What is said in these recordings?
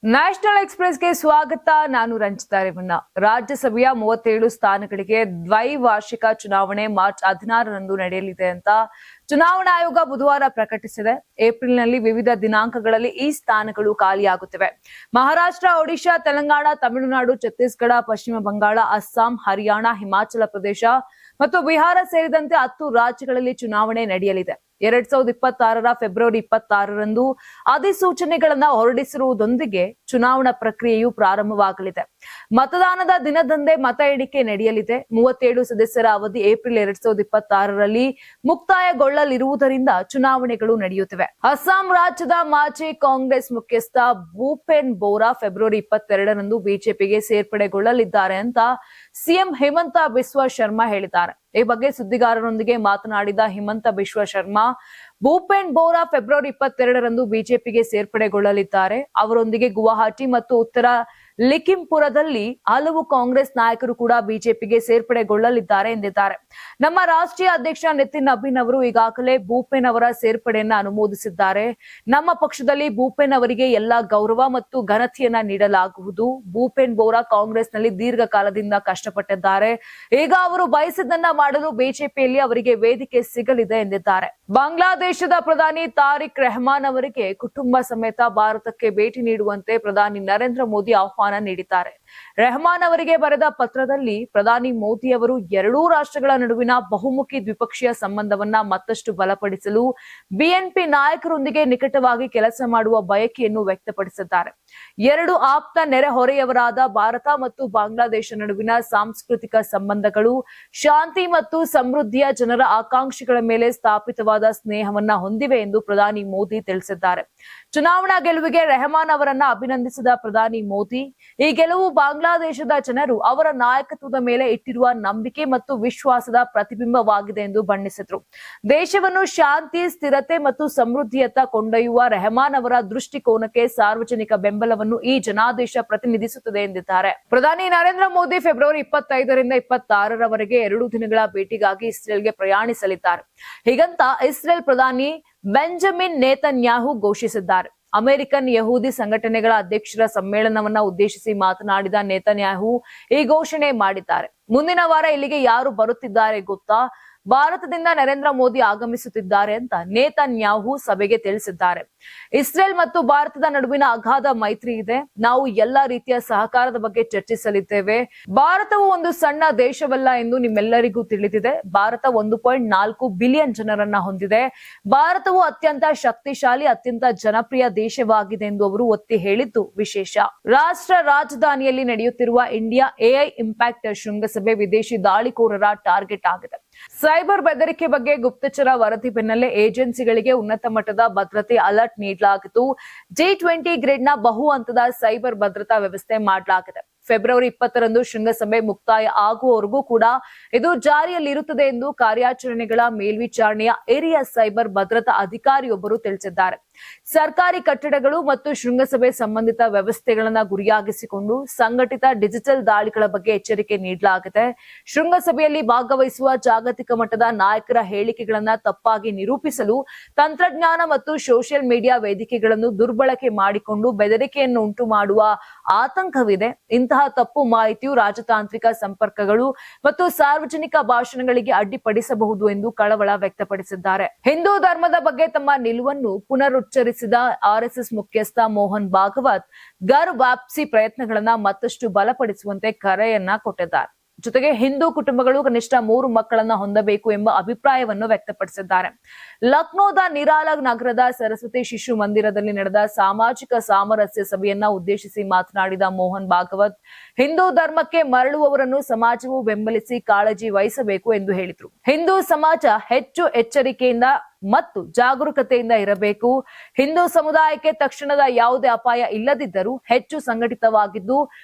National ಎಕ್ಸ್‌ಪ್ರೆಸ್‌ಗೆ ಸ್ವಾಗತ. ನಾನು ರಂಜಿತಾ ರೇವಣ್ಣ. ರಾಜ್ಯಸಭೆಯ 37 ಸ್ಥಾನಗಳಿಗೆ ದ್ವೈವಾರ್ಷಿಕ ಚುನಾವಣೆ ಮಾರ್ಚ್ 16ರಂದು ನಡೆಯಲಿದೆ ಅಂತ ಚುನಾವಣಾ ಆಯೋಗ ಬುಧವಾರ ಪ್ರಕಟಿಸಿದೆ. ಏಪ್ರಿಲ್ನಲ್ಲಿ ವಿವಿಧ ದಿನಾಂಕಗಳಲ್ಲಿ ಈ ಸ್ಥಾನಗಳು ಖಾಲಿಯಾಗುತ್ತಿವೆ. ಮಹಾರಾಷ್ಟ್ರ, ಒಡಿಶಾ, ತೆಲಂಗಾಣ, ತಮಿಳುನಾಡು, ಛತ್ತೀಸ್ಗಢ, ಪಶ್ಚಿಮ ಬಂಗಾಳ, ಅಸ್ಸಾಂ, ಹರಿಯಾಣ, ಹಿಮಾಚಲ ಪ್ರದೇಶ ಮತ್ತು ಬಿಹಾರ ಸೇರಿದಂತೆ 10 ರಾಜ್ಯಗಳಲ್ಲಿ ಚುನಾವಣೆ ನಡೆಯಲಿದೆ. 2026ರ ಫೆಬ್ರವರಿ 26ರಂದು ಅಧಿಸೂಚನೆಗಳನ್ನ ಹೊರಡಿಸಿರುವುದೊಂದಿಗೆ ಚುನಾವಣಾ ಪ್ರಕ್ರಿಯೆಯು ಪ್ರಾರಂಭವಾಗಲಿದೆ. ಮತದಾನದ ದಿನದಂದೇ ಮತ ಎಣಿಕೆ ನಡೆಯಲಿದೆ. 37 ಸದಸ್ಯರ ಅವಧಿ ಏಪ್ರಿಲ್ 2026ರಲ್ಲಿ ಮುಕ್ತಾಯಗೊಳ್ಳಲಿರುವುದರಿಂದ ಚುನಾವಣೆಗಳು ನಡೆಯುತ್ತಿವೆ. ಅಸ್ಸಾಂ ರಾಜ್ಯದ ಮಾಜಿ ಕಾಂಗ್ರೆಸ್ ಮುಖ್ಯಸ್ಥ ಭೂಪೇನ್ ಬೋರಾ ಫೆಬ್ರವರಿ 22ರಂದು ಬಿಜೆಪಿಗೆ ಸೇರ್ಪಡೆಗೊಳ್ಳಲಿದ್ದಾರೆ ಅಂತ ಸಿಎಂ ಹಿಮಂತ ಬಿಸ್ವಾ ಶರ್ಮಾ ಹೇಳಿದ್ದಾರೆ. ಈ ಬಗ್ಗೆ ಸುದ್ದಿಗಾರರೊಂದಿಗೆ ಮಾತನಾಡಿದ ಹಿಮಂತ ಬಿಸ್ವಾ ಶರ್ಮಾ, ಭೂಪೇನ್ ಬೋರಾ ಫೆಬ್ರವರಿ 22ರಂದು ಬಿಜೆಪಿಗೆ ಸೇರ್ಪಡೆಗೊಳ್ಳಲಿದ್ದಾರೆ. ಅವರೊಂದಿಗೆ ಗುವಾಹಟಿ ಮತ್ತು ಉತ್ತರ ಲಿಖಿಂಪುರದಲ್ಲಿ ಹಲವು ಕಾಂಗ್ರೆಸ್ ನಾಯಕರು ಕೂಡ ಬಿಜೆಪಿಗೆ ಸೇರ್ಪಡೆಗೊಳ್ಳಲಿದ್ದಾರೆ ಎಂದಿದ್ದಾರೆ. ನಮ್ಮ ರಾಷ್ಟ್ರೀಯ ಅಧ್ಯಕ್ಷ ನಿತಿನ್ ಅಭಿನ್ ಅವರು ಈಗಾಗಲೇ ಭೂಪೇನ್ ಅವರ ಸೇರ್ಪಡೆಯನ್ನ ಅನುಮೋದಿಸಿದ್ದಾರೆ. ನಮ್ಮ ಪಕ್ಷದಲ್ಲಿ ಭೂಪೇನ್ ಅವರಿಗೆ ಎಲ್ಲಾ ಗೌರವ ಮತ್ತು ಘನತೆಯನ್ನ ನೀಡಲಾಗುವುದು. ಭೂಪೇನ್ ಬೋರಾ ಕಾಂಗ್ರೆಸ್ನಲ್ಲಿ ದೀರ್ಘಕಾಲದಿಂದ ಕಷ್ಟಪಟ್ಟಿದ್ದಾರೆ. ಈಗ ಅವರು ಬಯಸಿದ್ದನ್ನ ಮಾಡಲು ಬಿಜೆಪಿಯಲ್ಲಿ ಅವರಿಗೆ ವೇದಿಕೆ ಸಿಗಲಿದೆ ಎಂದಿದ್ದಾರೆ. ಬಾಂಗ್ಲಾದೇಶದ ಪ್ರಧಾನಿ ತಾರಿಕ್ ರೆಹಮಾನ್ ಅವರಿಗೆ ಕುಟುಂಬ ಸಮೇತ ಭಾರತಕ್ಕೆ ಭೇಟಿ ನೀಡುವಂತೆ ಪ್ರಧಾನಿ ನರೇಂದ್ರ ಮೋದಿ ಆಹ್ವಾನ ನೀಡಿದ್ದಾರೆ. ರೆಹಮಾನ್ ಅವರಿಗೆ ಬರೆದ ಪತ್ರದಲ್ಲಿ ಪ್ರಧಾನಿ ಮೋದಿ ಅವರು ಎರಡೂ ರಾಷ್ಟ್ರಗಳ ನಡುವಿನ ಬಹುಮುಖಿ ದ್ವಿಪಕ್ಷೀಯ ಸಂಬಂಧವನ್ನ ಮತ್ತಷ್ಟು ಬಲಪಡಿಸಲು ಬಿಎನ್ಪಿ ನಾಯಕರೊಂದಿಗೆ ನಿಕಟವಾಗಿ ಕೆಲಸ ಮಾಡುವ ಬಯಕೆಯನ್ನು ವ್ಯಕ್ತಪಡಿಸಿದ್ದಾರೆ. ಎರಡು ಆಪ್ತ ನೆರೆಹೊರೆಯವರಾದ ಭಾರತ ಮತ್ತು ಬಾಂಗ್ಲಾದೇಶ ನಡುವಿನ ಸಾಂಸ್ಕೃತಿಕ ಸಂಬಂಧಗಳು ಶಾಂತಿ ಮತ್ತು ಸಮೃದ್ಧಿಯ ಜನರ ಆಕಾಂಕ್ಷೆಗಳ ಮೇಲೆ ಸ್ಥಾಪಿತವಾದ ಸ್ನೇಹವನ್ನ ಹೊಂದಿವೆ ಎಂದು ಪ್ರಧಾನಿ ಮೋದಿ ತಿಳಿಸಿದ್ದಾರೆ. ಚುನಾವಣಾ ಗೆಲುವಿಗೆ ರೆಹಮಾನ್ ಅವರನ್ನ ಅಭಿನಂದಿಸಿದ ಪ್ರಧಾನಿ ಮೋದಿ, ಈ ಗೆಲುವು ಬಾಂಗ್ಲಾದೇಶದ ಜನರು ಅವರ ನಾಯಕತ್ವದ ಮೇಲೆ ಇಟ್ಟಿರುವ ನಂಬಿಕೆ ಮತ್ತು ವಿಶ್ವಾಸದ ಪ್ರತಿಬಿಂಬವಾಗಿದೆ ಎಂದು ಬಣ್ಣಿಸಿದರು. ದೇಶವನ್ನು ಶಾಂತಿ, ಸ್ಥಿರತೆ ಮತ್ತು ಸಮೃದ್ಧಿಯತ್ತ ಕೊಂಡೊಯ್ಯುವ ರೆಹಮಾನ್ ಅವರ ದೃಷ್ಟಿಕೋನಕ್ಕೆ ಸಾರ್ವಜನಿಕ ಬೆಂಬಲವನ್ನು ಈ ಜನಾದೇಶ ಪ್ರತಿನಿಧಿಸುತ್ತದೆ ಎಂದಿದ್ದಾರೆ. ಪ್ರಧಾನಿ ನರೇಂದ್ರ ಮೋದಿ ಫೆಬ್ರವರಿ 25ರಿಂದ 26ರವರೆಗೆ 2 ದಿನಗಳ ಭೇಟಿಗಾಗಿ ಇಸ್ರೇಲ್ಗೆ ಪ್ರಯಾಣಿಸಲಿದ್ದಾರೆ. ಹೀಗಂತ ಇಸ್ರೇಲ್ ಪ್ರಧಾನಿ ಬೆಂಜಮಿನ್ ನೇತನ್ಯಾಹು ಘೋಷಿಸಿದ್ದಾರೆ. ಅಮೆರಿಕನ್ ಯಹೂದಿ ಸಂಘಟನೆಗಳ ಅಧ್ಯಕ್ಷರ ಸಮ್ಮೇಳನವನ್ನ ಉದ್ದೇಶಿಸಿ ಮಾತನಾಡಿದ ನೇತನ್ಯಾಹು ಈ ಘೋಷಣೆ ಮಾಡಿದ್ದಾರೆ. ಮುಂದಿನ ವಾರ ಇಲ್ಲಿಗೆ ಯಾರು ಬರುತ್ತಿದ್ದಾರೆ ಗೊತ್ತಾ? ಭಾರತದಿಂದ ನರೇಂದ್ರ ಮೋದಿ ಆಗಮಿಸುತ್ತಿದ್ದಾರೆ ಅಂತ ನೇತನ್ಯಾಹು ಸಭೆಗೆ ತಿಳಿಸಿದ್ದಾರೆ. ಇಸ್ರೇಲ್ ಮತ್ತು ಭಾರತದ ನಡುವಿನ ಅಗಾಧ ಮೈತ್ರಿ ಇದೆ. ನಾವು ಎಲ್ಲಾ ರೀತಿಯ ಸಹಕಾರದ ಬಗ್ಗೆ ಚರ್ಚಿಸಲಿದ್ದೇವೆ. ಭಾರತವು ಒಂದು ಸಣ್ಣ ದೇಶವಲ್ಲ ಎಂದು ನಿಮ್ಮೆಲ್ಲರಿಗೂ ತಿಳಿದಿದೆ. ಭಾರತ 1.4 ಬಿಲಿಯನ್ ಜನರನ್ನ ಹೊಂದಿದೆ. ಭಾರತವು ಅತ್ಯಂತ ಶಕ್ತಿಶಾಲಿ, ಅತ್ಯಂತ ಜನಪ್ರಿಯ ದೇಶವಾಗಿದೆ ಎಂದು ಅವರು ಒತ್ತಿ ಹೇಳಿದ್ದು ವಿಶೇಷ. ರಾಷ್ಟ್ರ ರಾಜಧಾನಿಯಲ್ಲಿ ನಡೆಯುತ್ತಿರುವ ಇಂಡಿಯಾ ಎಐ ಇಂಪ್ಯಾಕ್ಟ್ ಶೃಂಗಸಭೆ ವಿದೇಶಿ ದಾಳಿಕೋರರ ಟಾರ್ಗೆಟ್ ಆಗಿದೆ. ಸೈಬರ್ ಬೆದರಿಕೆ ಬಗ್ಗೆ ಗುಪ್ತಚರ ವರದಿ ಬೆನ್ನಲ್ಲೇ ಏಜೆನ್ಸಿಗಳಿಗೆ ಉನ್ನತ ಮಟ್ಟದ ಭದ್ರತೆ ಅಲರ್ಟ್ ನೀಡಲಾಗಿತ್ತು. G20 ಗ್ರೇಡ್ನ ಬಹು ಹಂತದ ಸೈಬರ್ ಭದ್ರತಾ ವ್ಯವಸ್ಥೆ ಮಾಡಲಾಗಿದೆ. ಫೆಬ್ರವರಿ 20ರಂದು ಶೃಂಗಸಭೆ ಮುಕ್ತಾಯ ಆಗುವವರೆಗೂ ಕೂಡ ಇದು ಜಾರಿಯಲ್ಲಿರುತ್ತದೆ ಎಂದು ಕಾರ್ಯಾಚರಣೆಗಳ ಮೇಲ್ವಿಚಾರಣೆಯ ಹಿರಿಯ ಸೈಬರ್ ಭದ್ರತಾ ಅಧಿಕಾರಿಯೊಬ್ಬರು ತಿಳಿಸಿದ್ದಾರೆ. ಸರ್ಕಾರಿ ಕಟ್ಟಡಗಳು ಮತ್ತು ಶೃಂಗಸಭೆ ಸಂಬಂಧಿತ ವ್ಯವಸ್ಥೆಗಳನ್ನ ಗುರಿಯಾಗಿಸಿಕೊಂಡು ಸಂಘಟಿತ ಡಿಜಿಟಲ್ ದಾಳಿಗಳ ಬಗ್ಗೆ ಎಚ್ಚರಿಕೆ ನೀಡಲಾಗಿದೆ. ಶೃಂಗಸಭೆಯಲ್ಲಿ ಭಾಗವಹಿಸುವ ಜಾಗತಿಕ ಮಟ್ಟದ ನಾಯಕರ ಹೇಳಿಕೆಗಳನ್ನ ತಪ್ಪಾಗಿ ನಿರೂಪಿಸಲು ತಂತ್ರಜ್ಞಾನ ಮತ್ತು ಸೋಷಿಯಲ್ ಮೀಡಿಯಾ ವೇದಿಕೆಗಳನ್ನು ದುರ್ಬಳಕೆ ಮಾಡಿಕೊಂಡು ಬೆದರಿಕೆಯನ್ನು ಉಂಟು ಮಾಡುವ ಆತಂಕವಿದೆ. ಇಂತಹ ತಪ್ಪು ಮಾಹಿತಿಯು ರಾಜತಾಂತ್ರಿಕ ಸಂಪರ್ಕಗಳು ಮತ್ತು ಸಾರ್ವಜನಿಕ ಭಾಷಣಗಳಿಗೆ ಅಡ್ಡಿಪಡಿಸಬಹುದು ಎಂದು ಕಳವಳ ವ್ಯಕ್ತಪಡಿಸಿದ್ದಾರೆ. ಹಿಂದೂ ಧರ್ಮದ ಬಗ್ಗೆ ತಮ್ಮ ನಿಲುವನ್ನು ಪುನರುಚ್ಚರಿಸಿದ ಆರ್ಎಸ್ಎಸ್ ಮುಖ್ಯಸ್ಥ ಮೋಹನ್ ಭಾಗವತ್ ಗರ್ ವಾಪಸಿ ಪ್ರಯತ್ನಗಳನ್ನ ಮತ್ತಷ್ಟು ಬಲಪಡಿಸುವಂತೆ ಕರೆಯನ್ನ ಕೊಟ್ಟಿದ್ದಾರೆ. ಜೊತೆಗೆ ಹಿಂದೂ ಕುಟುಂಬಗಳು ಕನಿಷ್ಠ 3 ಮಕ್ಕಳನ್ನ ಹೊಂದಬೇಕು ಎಂಬ ಅಭಿಪ್ರಾಯವನ್ನು ವ್ಯಕ್ತಪಡಿಸಿದ್ದಾರೆ. ಲಕ್ನೋದ ನಿರಾಲ ನಗರದ ಸರಸ್ವತಿ ಶಿಶು ಮಂದಿರದಲ್ಲಿ ನಡೆದ ಸಾಮಾಜಿಕ ಸಾಮರಸ್ಯ ಸಭೆಯನ್ನ ಉದ್ದೇಶಿಸಿ ಮಾತನಾಡಿದ ಮೋಹನ್ ಭಾಗವತ್, ಹಿಂದೂ ಧರ್ಮಕ್ಕೆ ಮರಳುವವರನ್ನು ಸಮಾಜವು ಬೆಂಬಲಿಸಿ ಕಾಳಜಿ ವಹಿಸಬೇಕು ಎಂದು ಹೇಳಿದರು. ಹಿಂದೂ ಸಮಾಜ ಹೆಚ್ಚು ಎಚ್ಚರಿಕೆಯಿಂದ ಮತ್ತು ಜಾಗರೂಕತೆಯಿಂದ ಇರಬೇಕು. ಹಿಂದೂ ಸಮುದಾಯಕ್ಕೆ ತಕ್ಷಣದ ಯಾವುದೇ ಅಪಾಯ ಇಲ್ಲದಿದ್ದರೂ ಹೆಚ್ಚು ಸಂಘಟಿತವಾಗಿದ್ದು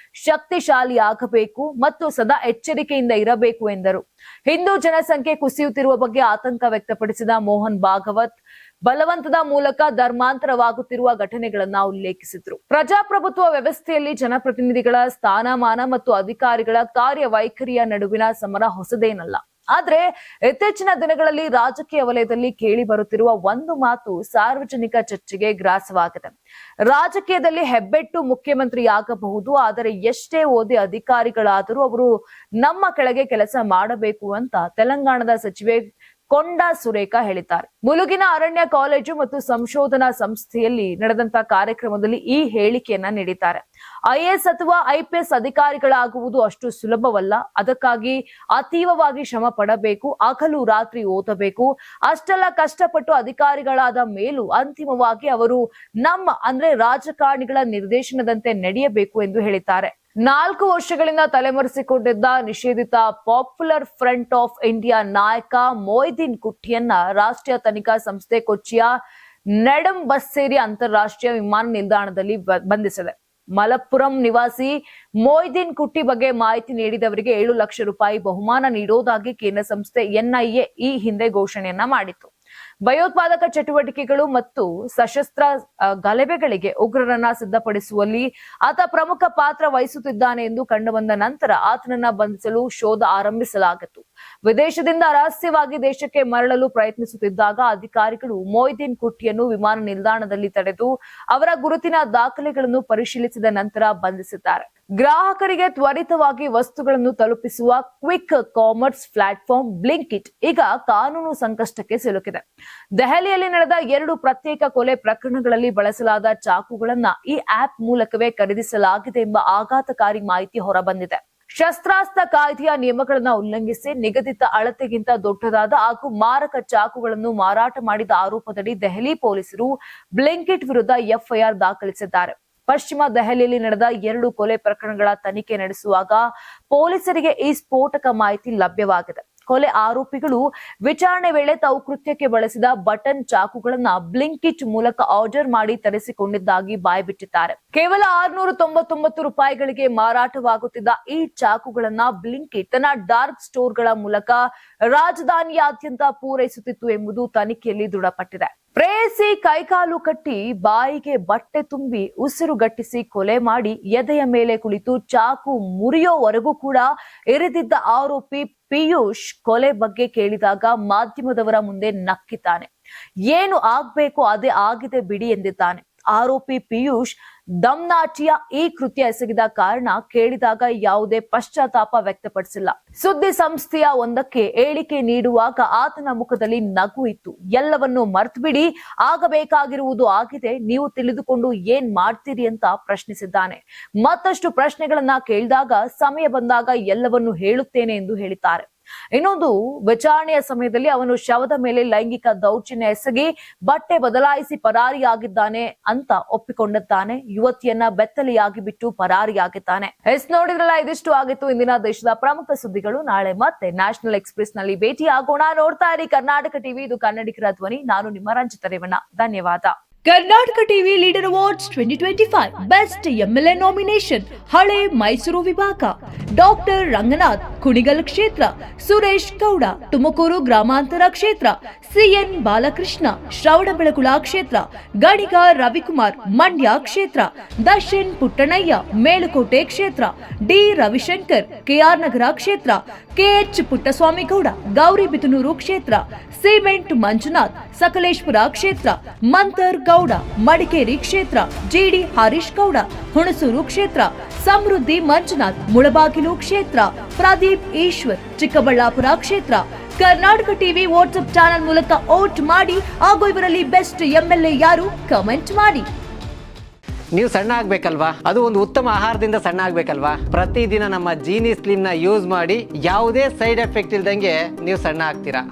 ಶಕ್ತಿಶಾಲಿಯಾಗಬೇಕು ಮತ್ತು ಸದಾ ಎಚ್ಚರಿಕೆಯಿಂದ ಇರಬೇಕು ಎಂದರು. ಹಿಂದೂ ಜನಸಂಖ್ಯೆ ಕುಸಿಯುತ್ತಿರುವ ಬಗ್ಗೆ ಆತಂಕ ವ್ಯಕ್ತಪಡಿಸಿದ ಮೋಹನ್ ಭಾಗವತ್ ಬಲವಂತದ ಮೂಲಕ ಧರ್ಮಾಂತರವಾಗುತ್ತಿರುವ ಘಟನೆಗಳನ್ನ ಉಲ್ಲೇಖಿಸಿದ್ರು. ಪ್ರಜಾಪ್ರಭುತ್ವ ವ್ಯವಸ್ಥೆಯಲ್ಲಿ ಜನಪ್ರತಿನಿಧಿಗಳ ಸ್ಥಾನಮಾನ ಮತ್ತು ಅಧಿಕಾರಿಗಳ ಕಾರ್ಯವೈಖರಿಯ ನಡುವಿನ ಸಮರ ಹೊಸದೇನಲ್ಲ. ಆದ್ರೆ ಇತ್ತೀಚಿನ ದಿನಗಳಲ್ಲಿ ರಾಜಕೀಯ ವಲಯದಲ್ಲಿ ಕೇಳಿ ಬರುತ್ತಿರುವ ಒಂದು ಮಾತು ಸಾರ್ವಜನಿಕ ಚರ್ಚೆಗೆ ಗ್ರಾಸವಾಗಿದೆ. ರಾಜಕೀಯದಲ್ಲಿ ಹೆಬ್ಬೆಟ್ಟು ಮುಖ್ಯಮಂತ್ರಿಯಾಗಬಹುದು, ಆದರೆ ಎಷ್ಟೇ ಓದಿ ಅಧಿಕಾರಿಗಳಾದರೂ ಅವರು ನಮ್ಮ ಕೆಳಗೆ ಕೆಲಸ ಮಾಡಬೇಕು ಅಂತ ತೆಲಂಗಾಣದ ಸಚಿವೆ ಕೊಂಡಾ ಸುರೇಖಾ ಹೇಳಿದ್ದಾರೆ. ಮುಲುಗಿನ ಅರಣ್ಯ ಕಾಲೇಜು ಮತ್ತು ಸಂಶೋಧನಾ ಸಂಸ್ಥೆಯಲ್ಲಿ ನಡೆದಂತಹ ಕಾರ್ಯಕ್ರಮದಲ್ಲಿ ಈ ಹೇಳಿಕೆಯನ್ನ ನೀಡಿದ್ದಾರೆ. ಐಎಎಸ್ ಅಥವಾ ಐಪಿಎಸ್ ಅಧಿಕಾರಿಗಳಾಗುವುದು ಅಷ್ಟು ಸುಲಭವಲ್ಲ. ಅದಕ್ಕಾಗಿ ಅತೀವವಾಗಿ ಶ್ರಮ ಪಡಬೇಕು, ಹಗಲು ರಾತ್ರಿ ಓದಬೇಕು. ಅಷ್ಟೆಲ್ಲ ಕಷ್ಟಪಟ್ಟು ಅಧಿಕಾರಿಗಳಾದ ಮೇಲೂ ಅಂತಿಮವಾಗಿ ಅವರು ಅಂದ್ರೆ ರಾಜಕಾರಣಿಗಳ ನಿರ್ದೇಶನದಂತೆ ನಡೆಯಬೇಕು ಎಂದು ಹೇಳಿದ್ದಾರೆ. 4 ವರ್ಷಗಳಿಂದ ತಲೆಮರೆಸಿಕೊಂಡಿದ್ದ ನಿಷೇಧಿತ ಪಾಪ್ಯುಲರ್ ಫ್ರಂಟ್ ಆಫ್ ಇಂಡಿಯಾ ನಾಯಕ ಮೊಯ್ದೀನ್ ಕುಟ್ಟಿಯನ್ನ ರಾಷ್ಟ್ರೀಯ ತನಿಖಾ ಸಂಸ್ಥೆ ಕೊಚ್ಚಿಯ ನೆಡಂಬಸ್ಸೇರಿ ಅಂತಾರಾಷ್ಟ್ರೀಯ ವಿಮಾನ ನಿಲ್ದಾಣದಲ್ಲಿ ಬಂಧಿಸಿದೆ. ಮಲಪ್ಪುರಂ ನಿವಾಸಿ ಮೊಯ್ದೀನ್ ಕುಟ್ಟಿ ಬಗ್ಗೆ ಮಾಹಿತಿ ನೀಡಿದವರಿಗೆ 7 ಲಕ್ಷ ರೂಪಾಯಿ ಬಹುಮಾನ ನೀಡೋದಾಗಿ ಕೇಂದ್ರ ಸಂಸ್ಥೆ ಎನ್ಐಎ ಈ ಹಿಂದೆ ಘೋಷಣೆಯನ್ನ ಮಾಡಿತ್ತು. ಭಯೋತ್ಪಾದಕ ಚಟುವಟಿಕೆಗಳು ಮತ್ತು ಸಶಸ್ತ್ರ ಗಲಭೆಗಳಿಗೆ ಉಗ್ರರನ್ನ ಸಿದ್ಧಪಡಿಸುವಲ್ಲಿ ಆತ ಪ್ರಮುಖ ಪಾತ್ರ ವಹಿಸುತ್ತಿದ್ದಾನೆ ಎಂದು ಕಂಡುಬಂದ ನಂತರ ಆತನನ್ನ ಬಂಧಿಸಲು ಶೋಧ ಆರಂಭಿಸಲಾಗಿತ್ತು. ವಿದೇಶದಿಂದ ರಹಸ್ಯವಾಗಿ ದೇಶಕ್ಕೆ ಮರಳಲು ಪ್ರಯತ್ನಿಸುತ್ತಿದ್ದಾಗ ಅಧಿಕಾರಿಗಳು ಮೊಯ್ದೀನ್ ಕುಟ್ಟಿಯನ್ನು ವಿಮಾನ ನಿಲ್ದಾಣದಲ್ಲಿ ತಡೆದು ಅವರ ಗುರುತಿನ ದಾಖಲೆಗಳನ್ನು ಪರಿಶೀಲಿಸಿದ ನಂತರ ಬಂಧಿಸಿದ್ದಾರೆ. ಗ್ರಾಹಕರಿಗೆ ತ್ವರಿತವಾಗಿ ವಸ್ತುಗಳನ್ನು ತಲುಪಿಸುವ ಕ್ವಿಕ್ ಕಾಮರ್ಸ್ ಪ್ಲಾಟ್ಫಾರ್ಮ್ ಬ್ಲಿಂಕಿಟ್ ಈಗ ಕಾನೂನು ಸಂಕಷ್ಟಕ್ಕೆ ಸಿಲುಕಿದೆ. ದೆಹಲಿಯಲ್ಲಿ ನಡೆದ 2 ಪ್ರತ್ಯೇಕ ಕೊಲೆ ಪ್ರಕರಣಗಳಲ್ಲಿ ಬಳಸಲಾದ ಚಾಕುಗಳನ್ನ ಈ ಆಪ್ ಮೂಲಕವೇ ಖರೀದಿಸಲಾಗಿದೆ ಎಂಬ ಆಘಾತಕಾರಿ ಮಾಹಿತಿ ಹೊರಬಂದಿದೆ. ಶಸ್ತ್ರಾಸ್ತ್ರ ಕಾಯ್ದೆಯ ನಿಯಮಗಳನ್ನು ಉಲ್ಲಂಘಿಸಿ ನಿಗದಿತ ಅಳತೆಗಿಂತ ದೊಡ್ಡದಾದ ಹಾಗೂ ಮಾರಕ ಚಾಕುಗಳನ್ನು ಮಾರಾಟ ಮಾಡಿದ ಆರೋಪದಡಿ ದೆಹಲಿ ಪೊಲೀಸರು ಬ್ಲಿಂಕಿಟ್ ವಿರುದ್ಧ ಎಫ್ಐಆರ್ ದಾಖಲಿಸಿದ್ದಾರೆ. ಪಶ್ಚಿಮ ದೆಹಲಿಯಲ್ಲಿ ನಡೆದ 2 ಕೊಲೆ ಪ್ರಕರಣಗಳ ತನಿಖೆ ನಡೆಸುವಾಗ ಪೊಲೀಸರಿಗೆ ಈ ಸ್ಫೋಟಕ ಮಾಹಿತಿ ಲಭ್ಯವಾಗಿದೆ. ಕೊಲೆ ಆರೋಪಿಗಳು ವಿಚಾರಣೆ ವೇಳೆ ತಾವು ಕೃತ್ಯಕ್ಕೆ ಬಳಸಿದ ಬಟನ್ ಚಾಕುಗಳನ್ನ ಬ್ಲಿಂಕಿಟ್ ಮೂಲಕ ಆರ್ಡರ್ ಮಾಡಿ ತರಿಸಿಕೊಂಡಿದ್ದಾಗಿ ಬಾಯ್ಬಿಟ್ಟಿದ್ದಾರೆ. ಕೇವಲ 699 ರೂಪಾಯಿಗಳಿಗೆ ಮಾರಾಟವಾಗುತ್ತಿದ್ದ ಈ ಚಾಕುಗಳನ್ನ ಬ್ಲಿಂಕಿಟ್ ತನ್ನ ಡಾರ್ಕ್ ಸ್ಟೋರ್ಗಳ ಮೂಲಕ ರಾಜಧಾನಿಯಾದ್ಯಂತ ಪೂರೈಸುತ್ತಿತ್ತು ಎಂಬುದು ತನಿಖೆಯಲ್ಲಿ ದೃಢಪಟ್ಟಿದೆ. ಪ್ರೇಯಸಿ ಕೈಕಾಲು ಕಟ್ಟಿ ಬಾಯಿಗೆ ಬಟ್ಟೆ ತುಂಬಿ ಉಸಿರುಗಟ್ಟಿಸಿ ಕೊಲೆ ಮಾಡಿ ಎದೆಯ ಮೇಲೆ ಕುಳಿತು ಚಾಕು ಮುರಿಯೋವರೆಗೂ ಕೂಡ ಇರಿದಿದ್ದ ಆರೋಪಿ ಪಿಯೂಷ್ ಕೊಲೆ ಬಗ್ಗೆ ಕೇಳಿದಾಗ ಮಾಧ್ಯಮದವರ ಮುಂದೆ ನಕ್ಕಿದ್ದಾನೆ. ಏನು ಆಗ್ಬೇಕು ಅದೇ ಆಗಿದೆ ಬಿಡಿ ಎಂದಿದ್ದಾನೆ. ಆರೋಪಿ ಪಿಯೂಷ್ ದಮ್ನಾಟಿಯ ಈ ಕೃತ್ಯ ಎಸಗಿದ ಕಾರಣ ಕೇಳಿದಾಗ ಯಾವುದೇ ಪಶ್ಚಾತ್ತಾಪ ವ್ಯಕ್ತಪಡಿಸಿಲ್ಲ. ಸುದ್ದಿ ಸಂಸ್ಥೆಯ ಒಂದಕ್ಕೆ ಹೇಳಿಕೆ ನೀಡುವಾಗ ಆತನ ಮುಖದಲ್ಲಿ ನಗು ಇತ್ತು. ಎಲ್ಲವನ್ನೂ ಮರ್ತ್ಬಿಡಿ, ಆಗಬೇಕಾಗಿರುವುದು ಆಗಿದೆ, ನೀವು ತಿಳಿದುಕೊಂಡು ಏನ್ ಮಾಡ್ತೀರಿ ಅಂತ ಪ್ರಶ್ನಿಸಿದ್ದಾನೆ. ಮತ್ತಷ್ಟು ಪ್ರಶ್ನೆಗಳನ್ನ ಕೇಳಿದಾಗ ಸಮಯ ಬಂದಾಗ ಎಲ್ಲವನ್ನೂ ಹೇಳುತ್ತೇನೆ ಎಂದು ಹೇಳಿದ್ದಾರೆ. ಇನ್ನೊಂದು, ವಿಚಾರಣೆಯ ಸಮಯದಲ್ಲಿ ಅವನು ಶವದ ಮೇಲೆ ಲೈಂಗಿಕ ದೌರ್ಜನ್ಯ ಎಸಗಿ ಬಟ್ಟೆ ಬದಲಾಯಿಸಿ ಪರಾರಿಯಾಗಿದ್ದಾನೆ ಅಂತ ಒಪ್ಪಿಕೊಂಡಿದ್ದಾನೆ. ಯುವತಿಯನ್ನ ಬೆತ್ತಲೆಯಾಗಿ ಬಿಟ್ಟು ಪರಾರಿಯಾಗಿದ್ದಾನೆ. ನೋಡಿದ್ರಲ್ಲ, ಇದಿಷ್ಟು ಆಗಿತ್ತು ಇಂದಿನ ದೇಶದ ಪ್ರಮುಖ ಸುದ್ದಿಗಳು. ನಾಳೆ ಮತ್ತೆ ನ್ಯಾಷನಲ್ ಎಕ್ಸ್ಪ್ರೆಸ್ ನಲ್ಲಿ ಭೇಟಿಯಾಗೋಣ. ನೋಡ್ತಾ ಇರಿ ಕರ್ನಾಟಕ ಟಿವಿ, ಇದು ಕನ್ನಡಿಗರ ಧ್ವನಿ. ನಾನು ನಿಮ್ಮ ರಂಜಿತಾ ರೇವಣ್ಣ. ಧನ್ಯವಾದ. Karnataka TV leader awards 2025 best MLA nomination ಹಳೆ ಮೈಸೂರು ವಿಭಾಗ ಡಾಕ್ಟರ್ ರಂಗನಾಥ್ ಕುಣಿಗಲ್ ಕ್ಷೇತ್ರ, ಸುರೇಶ್ ಗೌಡ ತುಮಕೂರು ಗ್ರಾಮಾಂತರ ಕ್ಷೇತ್ರ, ಸಿಎನ್ ಬಾಲಕೃಷ್ಣ ಶ್ರವಣಬೆಳಗೊಳ ಕ್ಷೇತ್ರ, ಗಣಿಗ ರವಿಕುಮಾರ್ ಮಂಡ್ಯ ಕ್ಷೇತ್ರ, ದರ್ಶನ್ ಪುಟ್ಟಣಯ್ಯ ಮೇಲುಕೋಟೆ ಕ್ಷೇತ್ರ, ಡಿ ರವಿಶಂಕರ್ ಕೆಆರ್ ನಗರ ಕ್ಷೇತ್ರ, ಕೆಎಚ್ ಪುಟ್ಟಸ್ವಾಮಿ ಗೌಡ ಗೌರಿಬಿದನೂರು ಕ್ಷೇತ್ರ, ಸಿಮೆಂಟ್ ಮಂಜುನಾಥ್ ಸಕಲೇಶ್ಪುರ ಕ್ಷೇತ್ರ, ಮಂತರ್ ಗೌಡ ಮಡಿಕೇರಿ ಕ್ಷೇತ್ರ, ಜಿಡಿ ಹರೀಶ್ ಗೌಡ ಹುಣಸೂರು ಕ್ಷೇತ್ರ, ಸಮೃದ್ಧಿ ಮಂಜುನಾಥ್ ಮುಳಬಾಗಿಲು ಕ್ಷೇತ್ರ, ಪ್ರದೀಪ್ ಈಶ್ವರ್ ಚಿಕ್ಕಬಳ್ಳಾಪುರ ಕ್ಷೇತ್ರ. ಕರ್ನಾಟಕ ಟಿವಿ ವಾಟ್ಸ್ಆಪ್ ಚಾನೆಲ್ ಮೂಲಕ ವೋಟ್ ಮಾಡಿ ಹಾಗೂ ಇವರಲ್ಲಿ ಬೆಸ್ಟ್ ಎಂಎಲ್ಎ ಯಾರು ಕಮೆಂಟ್ ಮಾಡಿ. ನೀವು ಸಣ್ಣ ಆಗ್ಬೇಕಲ್ವಾ? ಅದು ಒಂದು ಉತ್ತಮ ಆಹಾರದಿಂದ ಸಣ್ಣ ಆಗ್ಬೇಕಲ್ವಾ? ಪ್ರತಿದಿನ ನಮ್ಮ ಜೀನಿ ಸ್ಲಿಮ್ ನ ಯೂಸ್ ಮಾಡಿ ಯಾವುದೇ ಸೈಡ್ ಎಫೆಕ್ಟ್ ಇಲ್ದಂಗೆ ನೀವು ಸಣ್ಣ ಆಗ್ತೀರಾ.